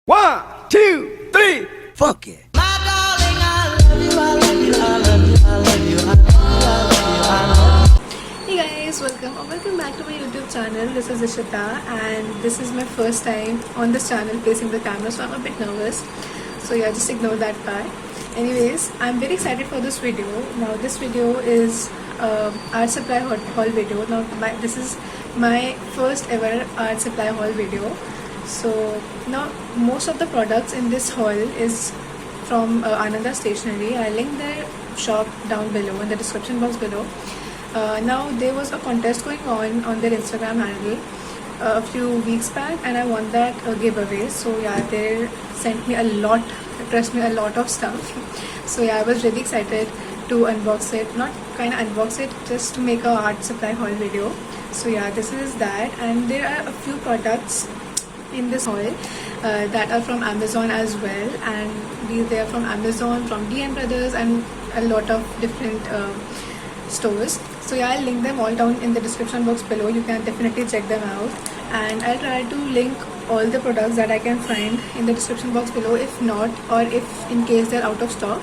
One, two, three, fuck it. My darling, I love you, I love you, I love you, I love you, I love you, I love you, I love you. Hey guys, welcome back to my YouTube channel. This is Ishita and this is my first time on this channel facing the camera, so I'm a bit nervous. So yeah, just ignore that part. Anyways, I'm very excited for this video. Now this video is art supply haul video. Now this is my first ever art supply haul video. So now most of the products in this haul is from Ananda Stationery. I'll link their shop down below in the description box below. Now there was a contest going on their Instagram handle a few weeks back, and I won that giveaway. So yeah, they sent me a lot, trust me, a lot of stuff. So yeah, I was really excited to unbox it, not kind of unbox it, just to make a art supply haul video. So yeah, this is that, and there are a few products in this haul that are from Amazon as well, and they are from Amazon, from DM Brothers, and a lot of different stores. So yeah, I'll link them all down in the description box below. You can definitely check them out, and I'll try to link all the products that I can find in the description box below. If not, or if in case they're out of stock,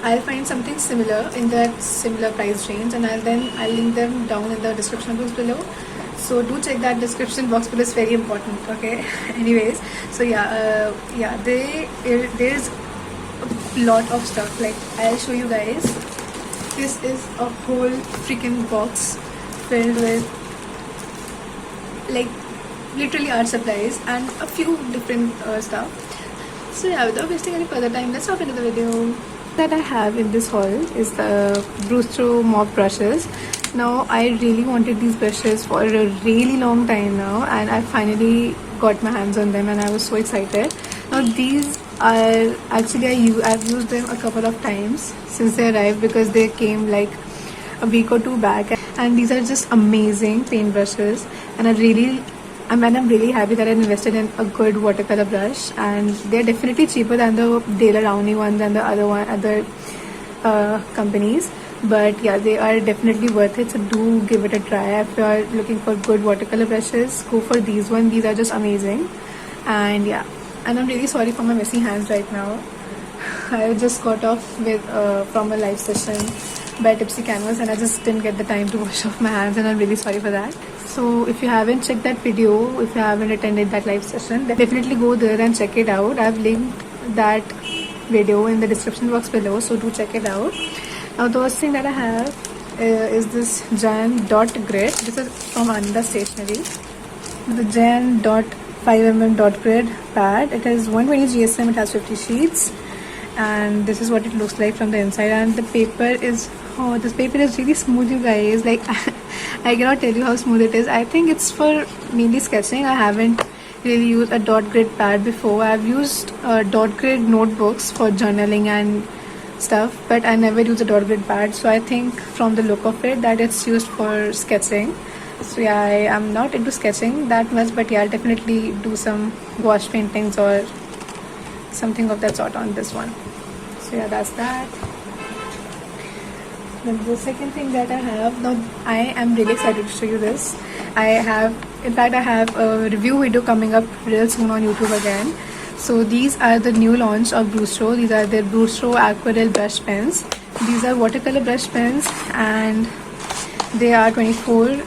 I'll find something similar in that similar price range, and I'll link them down in the description box below. So do check that description box below, it's very important. Okay. Anyways, so yeah, there's a lot of stuff. Like, I'll show you guys. This is a whole freaking box filled with like literally art supplies and a few different stuff. So yeah, without wasting any further time, let's hop into the video. That I have in this haul is the Brustro mop brushes. Now I really wanted these brushes for a really long time now, and I finally got my hands on them and I was so excited. Now these are actually I've used them a couple of times since they arrived, because they came like a week or two back, and these are just amazing paint brushes, and I'm really happy that I invested in a good watercolor brush, and they're definitely cheaper than the Dale Rowney ones and the other companies. But yeah, they are definitely worth it, so do give it a try. If you are looking for good watercolor brushes, go for these ones. These are just amazing. And yeah, and I'm really sorry for my messy hands right now. I just got off with from a live session by Tipsy Canvas, and I just didn't get the time to wash off my hands, and I'm really sorry for that. So if you haven't checked that video, if you haven't attended that live session, then definitely go there and check it out. I've linked that video in the description box below, so do check it out. Now the first thing that I have is this Jan dot grid. This is from Ananda Stationery. The Jan dot 5mm dot grid pad. It has 120 GSM. It has 50 sheets, and this is what it looks like from the inside. And the paper is this paper is really smooth, you guys. Like I cannot tell you how smooth it is. I think it's for mainly sketching. I haven't really used a dot grid pad before. I've used dot grid notebooks for journaling and stuff, but I never use a dot grid pad. So I think from the look of it that it's used for sketching. So yeah, I am not into sketching that much, but yeah, I'll definitely do some gouache paintings or something of that sort on this one. So yeah, that's that. Then the second thing that I have, now I am really excited to show you this. I have a review video coming up real soon on YouTube again. So these are the new launch of Brustro. These are their Brustro Aquarelle brush pens. These are watercolor brush pens, and they are 24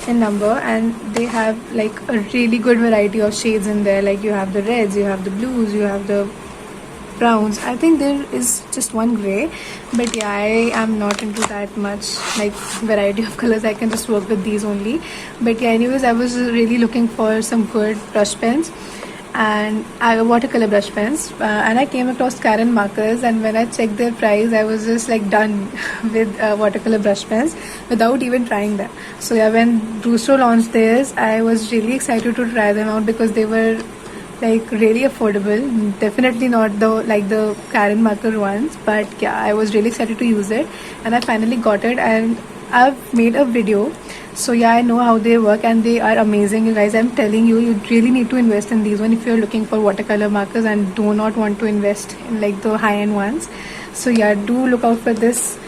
in number, and they have like a really good variety of shades in there. Like you have the reds, you have the blues, you have the browns. I think there is just one gray, but yeah, I am not into that much like variety of colors. I can just work with these only. But yeah, anyways, I was really looking for some good brush pens and watercolor brush pens, and I came across Karen markers, and when I checked their price, I was just like done with watercolor brush pens without even trying them. So yeah, when Brustro launched theirs, I was really excited to try them out because they were like really affordable. Definitely not the Karen marker ones, but yeah, I was really excited to use it, and I finally got it, and I've made a video. So yeah, I know how they work, and they are amazing, you guys. I'm telling you, you really need to invest in these one if you're looking for watercolor markers and do not want to invest in like the high-end ones. So yeah, do look out for this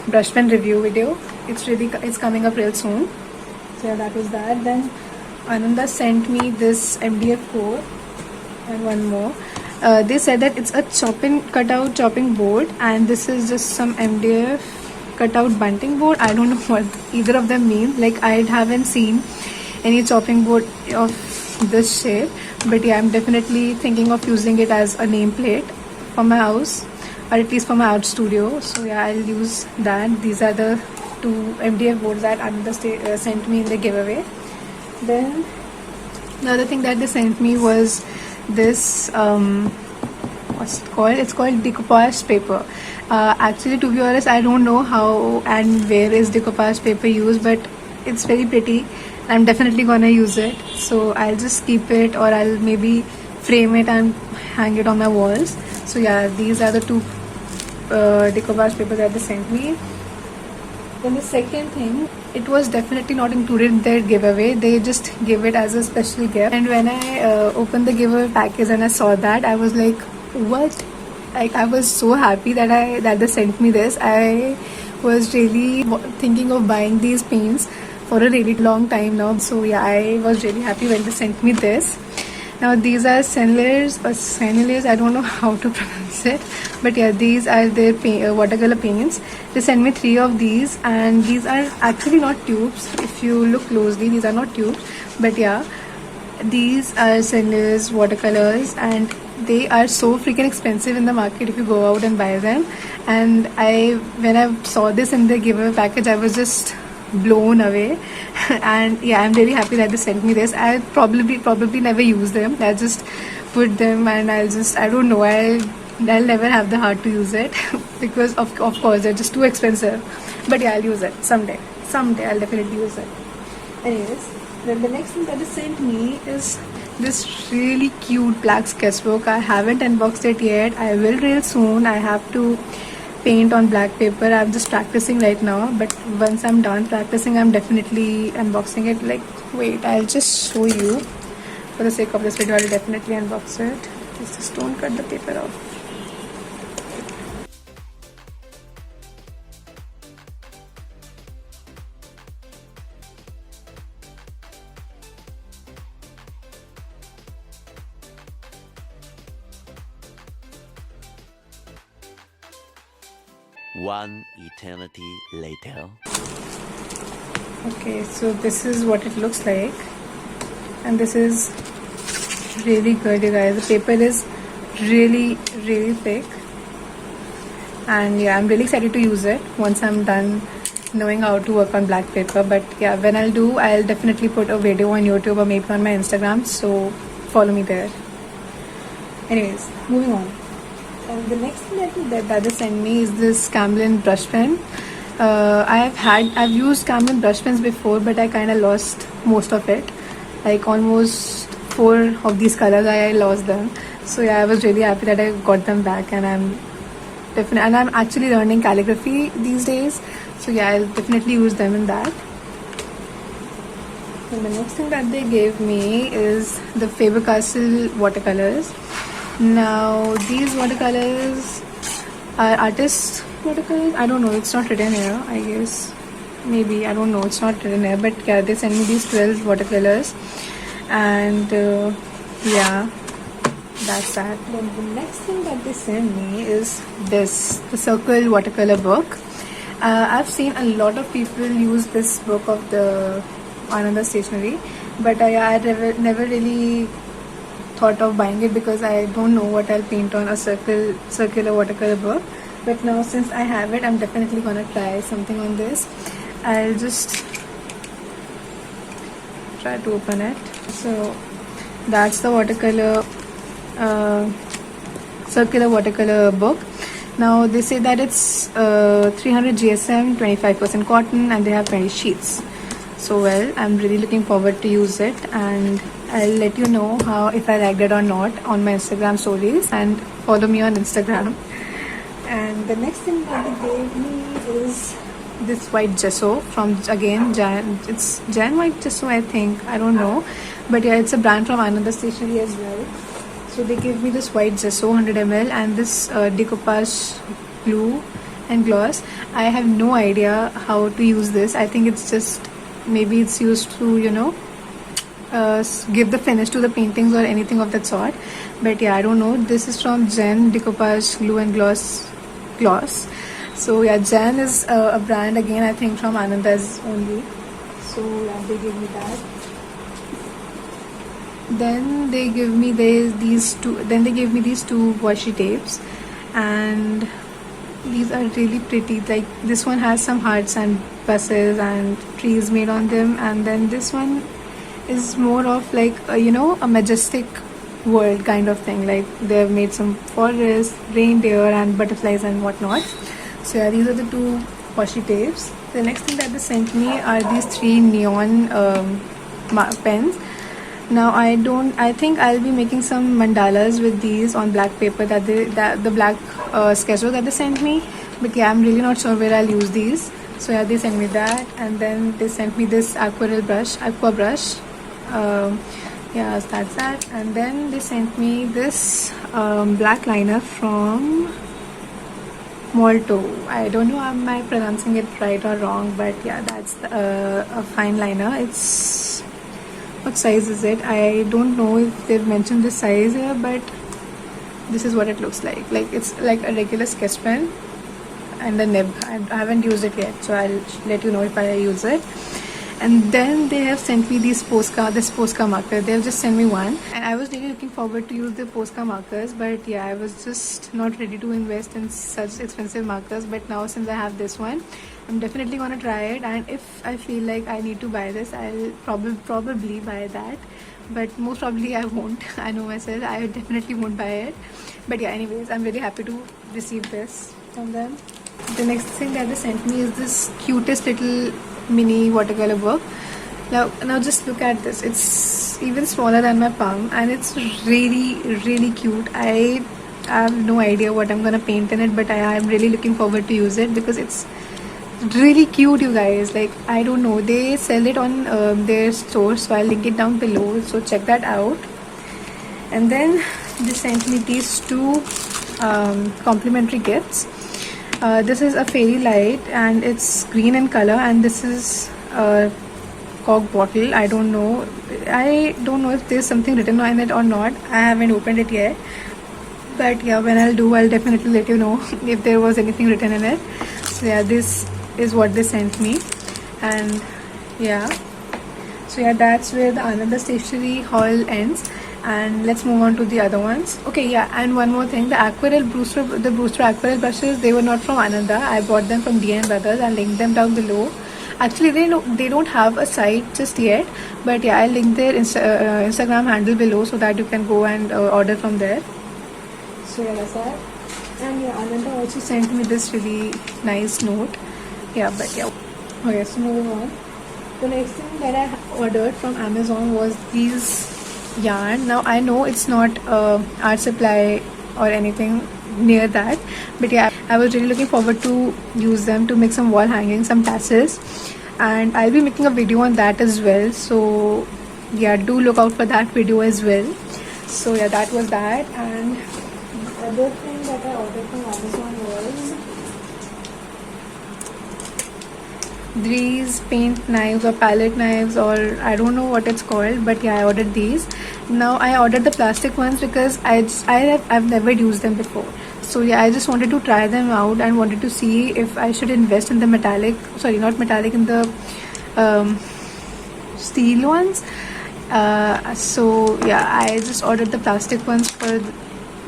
brush pen review video. It's coming up real soon. So yeah, that was that. Then Ananda sent me this MDF core, and one more. They said that it's a cutout chopping board, and this is just some MDF cutout bunting board. I don't know what either of them mean. Like, I haven't seen any chopping board of this shape, but yeah, I'm definitely thinking of using it as a nameplate for my house, or at least for my art studio. So yeah, I'll use that. These are the two MDF boards that Ananda sent me in the giveaway. Then the other thing that they sent me was this what's it called? It's called decoupage paper. Actually, to be honest, I don't know how and where is decoupage paper used, but it's very pretty. I'm definitely gonna use it, so I'll just keep it, or I'll maybe frame it and hang it on my walls. So yeah, these are the two decoupage papers that they sent me. Then the second thing, it was definitely not included in their giveaway. They just gave it as a special gift. And when I opened the giveaway package and I saw that, I was like, what? Like, I was so happy that they sent me this. I was really thinking of buying these paints for a really long time now. So yeah, I was really happy when they sent me this. Now these are Senneliers, I don't know how to pronounce it, but yeah, these are their watercolor paints. They sent me 3 of these, and these are actually not tubes. If you look closely, these are not tubes, but yeah, these are Senneliers watercolors, and they are so freaking expensive in the market if you go out and buy them. And when I saw this in the giveaway package, I was just blown away. And yeah, I'm really happy that they sent me this. I probably never use them. I just put them, and I don't know, I'll never have the heart to use it because of course they're just too expensive. But yeah, I'll use it someday I'll definitely use it. Anyways, then the next thing that they sent me is this really cute black sketchbook. I haven't unboxed it yet. I will real soon. I have to paint on black paper. I'm just practicing right now, but once I'm done practicing, I'm definitely unboxing it. Like, wait, I'll just show you. For the sake of this video, I'll definitely unbox it. Just don't cut the paper off. One eternity later. Okay, so this is what it looks like, and this is really good, you guys. The paper is really thick, and yeah, I'm really excited to use it once I'm done knowing how to work on black paper. But yeah, when I'll definitely put a video on YouTube or maybe on my Instagram, so follow me there. Anyways, moving on. And the next thing that they sent me is this Camlin brush pen. I've used Camlin brush pens before, but I kind of lost most of it. Like almost 4 of these colors, I lost them. So yeah, I was really happy that I got them back, and I'm actually learning calligraphy these days. So yeah, I'll definitely use them in that. And the next thing that they gave me is the Faber-Castell watercolors. Now these watercolors are artist watercolors. I don't know, it's not written here, I guess. Maybe, I don't know, it's not written here, but yeah, they sent me these 12 watercolors, and yeah, that's that. Then the next thing that they sent me is the Circle watercolor book. I've seen a lot of people use this book of the Ananda Stationery, but I never really thought of buying it because I don't know what I'll paint on a circular watercolor book. But now since I have it, I'm definitely gonna try something on this. I'll just try to open it. So that's the watercolor circular watercolor book. Now they say that it's 300 GSM, 25% cotton, and they have 20 sheets. So well, I'm really looking forward to use it, and I'll let you know how, if I liked it or not, on my Instagram stories, and follow me on Instagram. And the next thing that they gave me is this white gesso from, again, it's Jan White Gesso, I think, I don't know, but yeah, it's a brand from Ananda Stationery as well. So they gave me this white gesso 100 ml and this decoupage glue and gloss. I have no idea how to use this. I think it's just, maybe it's used to, you know, give the finish to the paintings or anything of that sort. But yeah, I don't know. This is from Jen Decoupage Glue and Gloss. So yeah, Jen is a brand again, I think from Ananda's only. So yeah, they gave me that. Then they give me these two. Then they gave me these two washi tapes, and these are really pretty. Like this one has some hearts and buses and trees made on them, and then this one is more of like a majestic world kind of thing. Like they've made some forest, reindeer, and butterflies and whatnot. So yeah, these are the two washi tapes. The next thing that they sent me are these 3 neon pens. Now I think I'll be making some mandalas with these on black paper that the black sketchbook that they sent me. But yeah, I'm really not sure where I'll use these. So yeah, they sent me that, and then they sent me this aqua brush. Yeah, so that's that. And then they sent me this black liner from Molto. I don't know am I pronouncing it right or wrong, but yeah, that's a fine liner. It's, what size is it? I don't know if they've mentioned the size here, but this is what it looks like. Like it's like a regular sketch pen and a nib. I haven't used it yet, so I'll let you know if I use it. And then they have sent me this Posca marker. They have just sent me one, and I was really looking forward to use the Posca markers, but yeah, I was just not ready to invest in such expensive markers. But now since I have this one, I'm definitely gonna try it, and if I feel like I need to buy this, I'll probably buy that. But most probably I won't. I know myself, I definitely won't buy it. But yeah, anyways, I'm really happy to receive this from them. The next thing that they sent me is this cutest little mini watercolor book. Now just look at this. It's even smaller than my palm, and it's really cute. I have no idea what I'm gonna paint in it, but I am really looking forward to use it because it's really cute, you guys. Like, I don't know, they sell it on their store, so I'll link it down below, so check that out. And then they sent me these two complimentary gifts. This is a fairy light, and it's green in color, and this is a Coke bottle. I don't know if there's something written on it or not. I haven't opened it yet, but yeah, when I'll do, I'll definitely let you know if there was anything written in it. So yeah, this is what they sent me, and yeah, so yeah, that's where the Ananda Stationery haul ends. And let's move on to the other ones. Okay, yeah, and one more thing, the Brewster aquarelle brushes, they were not from Ananda. I bought them from D&M Brothers. I'll link them down below. Actually, they don't have a site just yet, but yeah, I'll link their Instagram handle below so that you can go and order from there. So yeah, that's that. And yeah, Ananda also sent me this really nice note. Yeah, but yeah, okay, so moving on. The next thing that I ordered from Amazon was these yarn. Now I know it's not art supply or anything near that, but yeah, I was really looking forward to use them to make some wall hanging, some tassels, and I'll be making a video on that as well. So yeah, do look out for that video as well. So yeah, that was that. And the other thing that I ordered from Amazon was these paint knives or palette knives, or I don't know what it's called, but yeah, I ordered these. Now I ordered the plastic ones because I've never used them before. So yeah, I just wanted to try them out and wanted to see if I should invest in the in the steel ones. So yeah, I just ordered the plastic ones for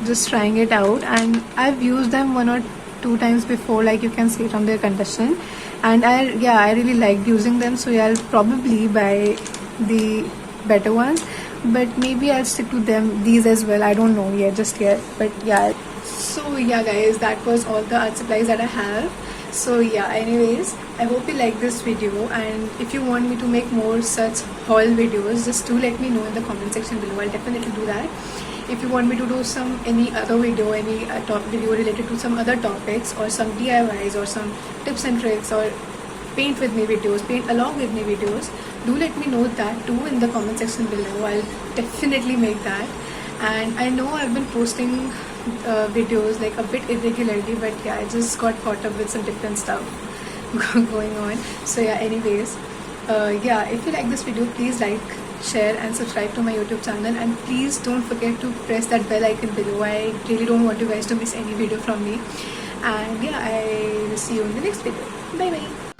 just trying it out, and I've used them 1 or 2 times before, like you can see from their condition, and I really liked using them. So yeah, I'll probably buy the better ones, but maybe I'll stick to these as well. I don't know yet, just yet, but yeah. So yeah guys, that was all the art supplies that I have. So yeah, anyways, I hope you like this video, and if you want me to make more such haul videos, just do let me know in the comment section below. I'll definitely do that. If you want me to do any other video, any top video related to some other topics, or some DIYs, or some tips and tricks, or paint with me videos, paint along with me videos, do let me know that too in the comment section below. I'll definitely make that. And I know I've been posting videos like a bit irregularly, but yeah, I just got caught up with some different stuff going on. So yeah, anyways, yeah, if you like this video, please like, share and subscribe to my YouTube channel, and please don't forget to press that bell icon below. I really don't want you guys to miss any video from me. And yeah, I will see you in the next video. Bye bye.